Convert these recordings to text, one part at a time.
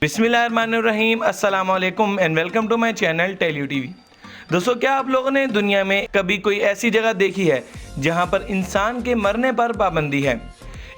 बिस्मिल्लाहिर्रहमानिर्रहीम, अस्सलाम वालेकुम and welcome to my channel tell you TV. दोस्तों, क्या आप लोगों ने दुनिया में कभी कोई ऐसी जगह देखी है जहां पर इंसान के मरने पर पाबंदी है,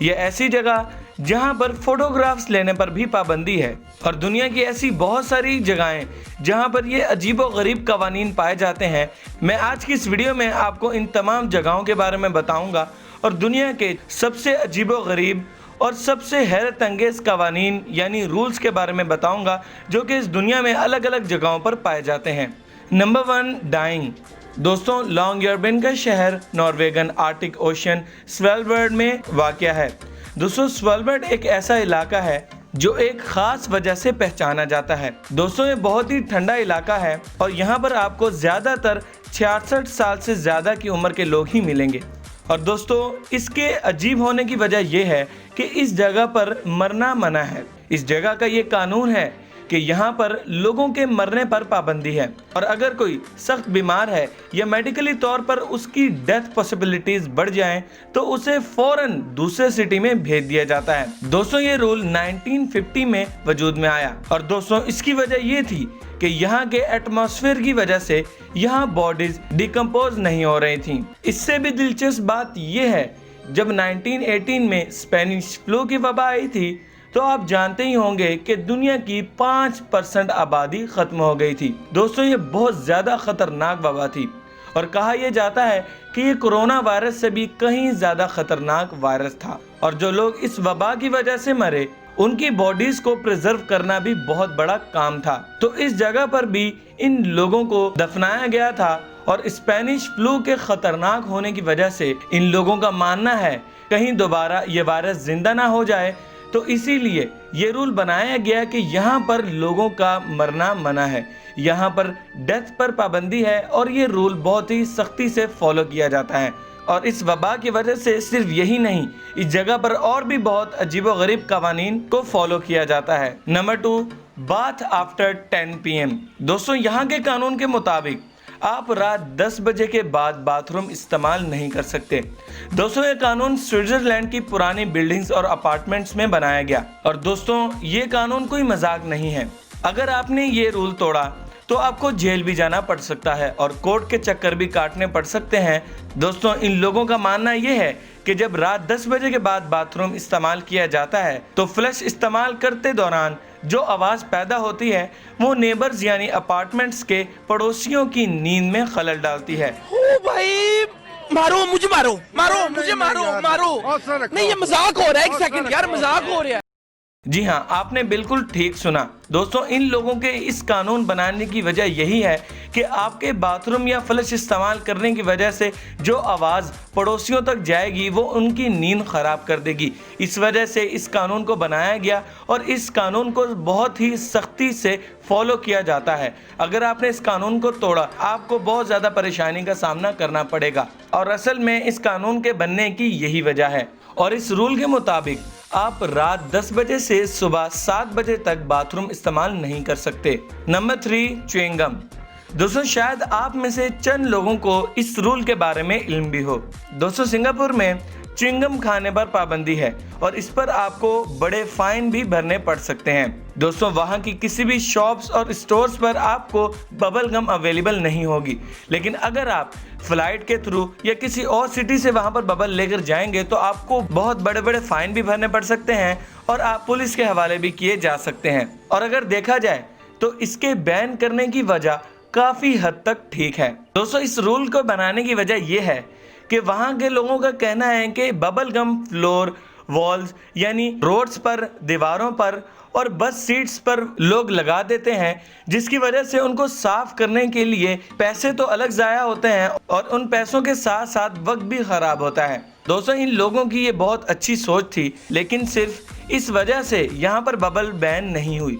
या ऐसी जगह जहां पर फोटोग्राफ्स लेने पर भी पाबंदी है? और दुनिया की ऐसी बहुत सारी जगहें जहां पर ये अजीब व गरीब कवानीन पाए जाते हैं। मैं आज की इस वीडियो में आपको इन तमाम जगहों के बारे में बताऊंगा और दुनिया के सबसे अजीब व गरीब और सबसे हैरत अंगेज कवानीन यानी रूल्स के बारे में बताऊंगा, जो कि इस दुनिया में अलग अलग जगहों पर पाए जाते हैं। Number 1, dying. दोस्तों, लॉन्गयॉर्बिन का शहर नॉर्वेगन आर्टिक ओशन स्वेलबर्ड में वाक़या है। दोस्तों, स्वेलबर्ड एक ऐसा इलाका है जो एक खास वजह से पहचाना जाता है। दोस्तों, ये बहुत ही ठंडा इलाका है और यहाँ पर आपको ज़्यादातर 66 साल से ज़्यादा की उम्र के लोग ही मिलेंगे। और दोस्तों, इसके अजीब होने की वजह यह है कि इस जगह पर मरना मना है। इस जगह का ये कानून है कि यहाँ पर लोगों के मरने पर पाबंदी है, और अगर कोई सख्त बीमार है या मेडिकली तौर पर उसकी डेथ पॉसिबिलिटीज बढ़ जाएं तो उसे फौरन दूसरे सिटी में भेज दिया जाता है। दोस्तों, ये रूल 1950 में वजूद में आया, और दोस्तों इसकी वजह ये थी कि यहाँ के एटमॉस्फेयर की वजह से यहाँ बॉडीज डिकम्पोज नहीं हो रही थी। इससे भी दिलचस्प बात यह है, जब 1918 में स्पेनिश फ्लू की वबा आई थी तो आप जानते ही होंगे कि दुनिया की 5% आबादी खत्म हो गई थी। दोस्तों, ये बहुत ज़्यादा खतरनाक वबा थी और कहा यह जाता है कि ये कोरोना वायरस से भी कहीं ज़्यादा खतरनाक वायरस था, और जो लोग इस वबा की वजह से मरे उनकी बॉडीज को प्रिजर्व करना भी बहुत बड़ा काम था। तो इस जगह पर भी इन लोगों को दफनाया गया था, और स्पेनिश फ्लू के खतरनाक होने की वजह से इन लोगों का मानना है कहीं दोबारा ये वायरस जिंदा ना हो जाए, तो इसीलिए ये रूल बनाया गया कि यहाँ पर लोगों का मरना मना है, यहाँ पर डेथ पर पाबंदी है, और ये रूल बहुत ही सख्ती से फॉलो किया जाता है। और इस वबा की वजह से सिर्फ यही नहीं, इस जगह पर और भी बहुत अजीबो गरीब कवानीन को फॉलो किया जाता है। Number 2, bath after 10 PM। दोस्तों, यहाँ के कानून के मुताबिक आप रात 10 बजे के बाद बाथरूम इस्तेमाल नहीं कर सकते। दोस्तों, ये कानून स्विट्जरलैंड की पुरानी बिल्डिंग्स और अपार्टमेंट्स में बनाया गया, और दोस्तों ये कानून कोई मजाक नहीं है। अगर आपने ये रूल तोड़ा तो आपको जेल भी जाना पड़ सकता है और कोर्ट के चक्कर भी काटने पड़ सकते हैं। दोस्तों, इन लोगों का मानना यह है कि जब रात 10 बजे के बाद बाथरूम इस्तेमाल किया जाता है तो फ्लश इस्तेमाल करते दौरान जो आवाज़ पैदा होती है वो नेबर्स यानी अपार्टमेंट्स के पड़ोसियों की नींद में खलल डालती है। ओ भाई, मारो मुझे, मारो मुझे, मारो। नहीं, ये मजाक हो रहा है। एक सेकंड यार, मजाक हो रहा है। जी हाँ, आपने बिल्कुल ठीक सुना। दोस्तों, इन लोगों के इस कानून बनाने की वजह यही है कि आपके बाथरूम या फ्लश इस्तेमाल करने की वजह से जो आवाज़ पड़ोसियों तक जाएगी वो उनकी नींद ख़राब कर देगी। इस वजह से इस कानून को बनाया गया, और इस कानून को बहुत ही सख्ती से फॉलो किया जाता है। अगर आपने इस कानून को तोड़ा आपको बहुत ज़्यादा परेशानी का सामना करना पड़ेगा, और असल में इस कानून के बनने की यही वजह है। और इस रूल के मुताबिक आप रात 10 बजे से सुबह 7 बजे तक बाथरूम इस्तेमाल नहीं कर सकते। Number 3, chewing gum. दोस्तों, शायद आप में से चंद लोगों को इस रूल के बारे में इल्म भी हो। दोस्तों, सिंगापुर में च्युइंगम खाने पर पाबंदी है, और इस पर आपको बड़े फाइन भी भरने पड़ सकते हैं। दोस्तों, वहाँ की किसी भी शॉप्स और स्टोर्स पर आपको बबल गम अवेलेबल नहीं होगी, लेकिन अगर आप फ्लाइट के थ्रू या किसी और सिटी से वहाँ पर बबल लेकर जाएंगे तो आपको बहुत बड़े बड़े फाइन भी भरने पड़ सकते हैं, और आप पुलिस के हवाले भी किए जा सकते हैं। और अगर देखा जाए तो इसके बैन करने की वजह काफ़ी हद तक ठीक है। दोस्तों, इस रूल को बनाने की वजह यह है कि वहाँ के लोगों का कहना है कि बबल गम फ्लोर, वॉल्स यानी रोड्स पर, दीवारों पर और बस सीट्स पर लोग लगा देते हैं, जिसकी वजह से उनको साफ करने के लिए पैसे तो अलग ज़ाया होते हैं, और उन पैसों के साथ साथ वक्त भी ख़राब होता है। दोस्तों, इन लोगों की ये बहुत अच्छी सोच थी, लेकिन सिर्फ इस वजह से यहाँ पर बबल बैन नहीं हुई।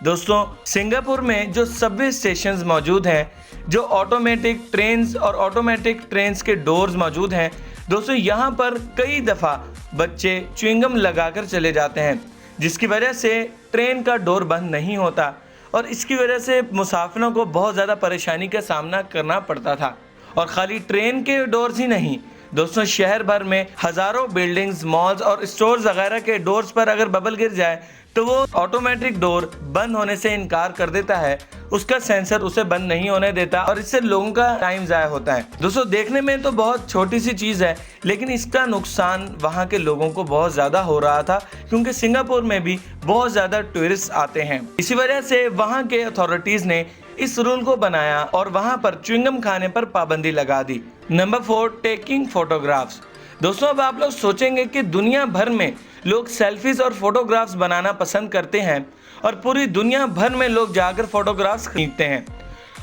दोस्तों, सिंगापुर में जो सबवे स्टेशंस मौजूद हैं, जो ऑटोमेटिक ट्रेन्स और ऑटोमेटिक ट्रेन्स के डोर्स मौजूद हैं, दोस्तों यहाँ पर कई दफ़ा बच्चे च्युइंगम लगाकर चले जाते हैं, जिसकी वजह से ट्रेन का डोर बंद नहीं होता, और इसकी वजह से मुसाफिरों को बहुत ज़्यादा परेशानी का सामना करना पड़ता था। और ख़ाली ट्रेन के डोर्स ही नहीं, दोस्तों शहर भर में हज़ारों बिल्डिंग्स, मॉल्स और स्टोर्स वगैरह के डोर्स पर अगर बबल गिर जाए तो वो ऑटोमेटिक डोर बंद होने से इनकार कर देता है, उसका सेंसर उसे बंद नहीं होने देता और इससे लोगों का टाइम ज़ाया होता है। दोस्तों देखने में तो बहुत छोटी सी चीज़ है, लेकिन इसका नुकसान वहाँ के लोगों को बहुत ज़्यादा हो रहा था, क्योंकि सिंगापुर में भी बहुत ज़्यादा टूरिस्ट आते हैं। इसी वजह से वहाँ के अथॉरिटीज़ ने इस रूल को बनाया और वहाँ पर च्युइंगम खाने पर पाबंदी लगा दी। Number 4, taking photographs. दोस्तों अब आप लोग सोचेंगे कि दुनिया भर में लोग सेल्फीज और फोटोग्राफ्स बनाना पसंद करते हैं और पूरी दुनिया भर में लोग जाकर फोटोग्राफ्स खरीदते हैं।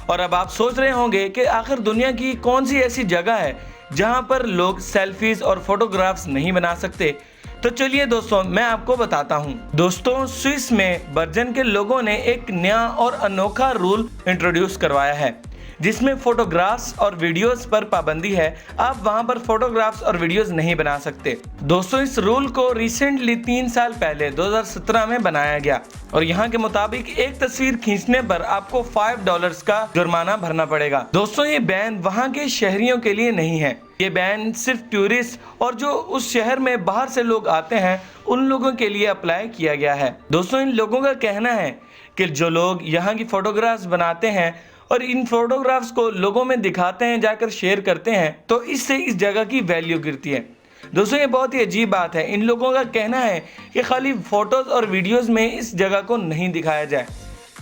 और अब आप सोच रहे होंगे कि आखिर दुनिया की कौन सी ऐसी जगह है जहां पर लोग सेल्फीज और फोटोग्राफ्स नहीं बना सकते। तो चलिए दोस्तों मैं आपको बताता हूं। दोस्तों स्विस में बर्जन के लोगों ने एक नया और अनोखा रूल इंट्रोड्यूस करवाया है, जिसमें फोटोग्राफ्स और वीडियोस पर पाबंदी है। आप वहां पर फोटोग्राफ्स और वीडियोस नहीं बना सकते। दोस्तों इस रूल को रिसेंटली 3 साल पहले 2017 में बनाया गया और यहाँ के मुताबिक एक तस्वीर खींचने पर आपको $5 का जुर्माना भरना पड़ेगा। दोस्तों ये बैन वहाँ के शहरियों के लिए नहीं है, ये बैन सिर्फ टूरिस्ट और जो उस शहर में बाहर से लोग आते हैं उन लोगों के लिए अप्लाई किया गया है। दोस्तों इन लोगों का कहना है कि जो लोग यहाँ की फोटोग्राफ्स बनाते हैं और इन फोटोग्राफ्स को लोगों में दिखाते हैं, जाकर शेयर करते हैं, तो इससे इस जगह की वैल्यू गिरती है। दोस्तों ये बहुत ही अजीब बात है। इन लोगों का कहना है कि खाली फोटोज और वीडियोस में इस जगह को नहीं दिखाया जाए,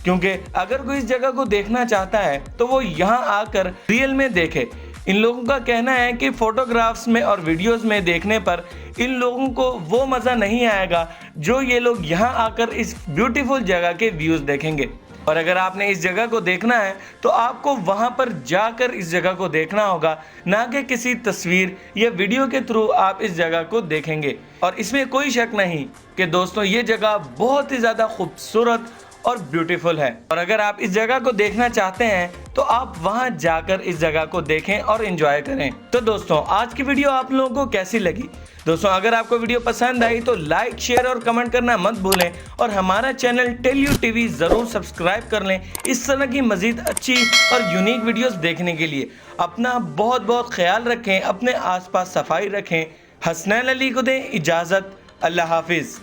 क्योंकि अगर कोई इस जगह को देखना चाहता है तो वो यहाँ आकर रियल में देखे। इन लोगों का कहना है कि फोटोग्राफ्स में और वीडियोस में देखने पर इन लोगों को वो मज़ा नहीं आएगा जो ये लोग यहाँ आकर इस ब्यूटीफुल जगह के व्यूज़ देखेंगे। और अगर आपने इस जगह को देखना है तो आपको वहाँ पर जाकर इस जगह को देखना होगा, ना कि किसी तस्वीर या वीडियो के थ्रू आप इस जगह को देखेंगे। और इसमें कोई शक नहीं कि दोस्तों ये जगह बहुत ही ज़्यादा खूबसूरत और ब्यूटीफुल है। और अगर आप इस जगह को देखना चाहते हैं तो आप वहां जाकर इस जगह को देखें और एंजॉय करें। तो दोस्तों आज की वीडियो आप लोगों को कैसी लगी? दोस्तों अगर आपको वीडियो पसंद आई तो लाइक, शेयर और कमेंट करना मत भूलें और हमारा चैनल टेल यू टीवी ज़रूर सब्सक्राइब कर लें इस तरह की मज़ीद अच्छी और यूनिक वीडियोस देखने के लिए। अपना बहुत बहुत ख्याल रखें, अपने आसपास सफाई रखें। हसनैन अली को दें इजाज़त। अल्लाह हाफिज़।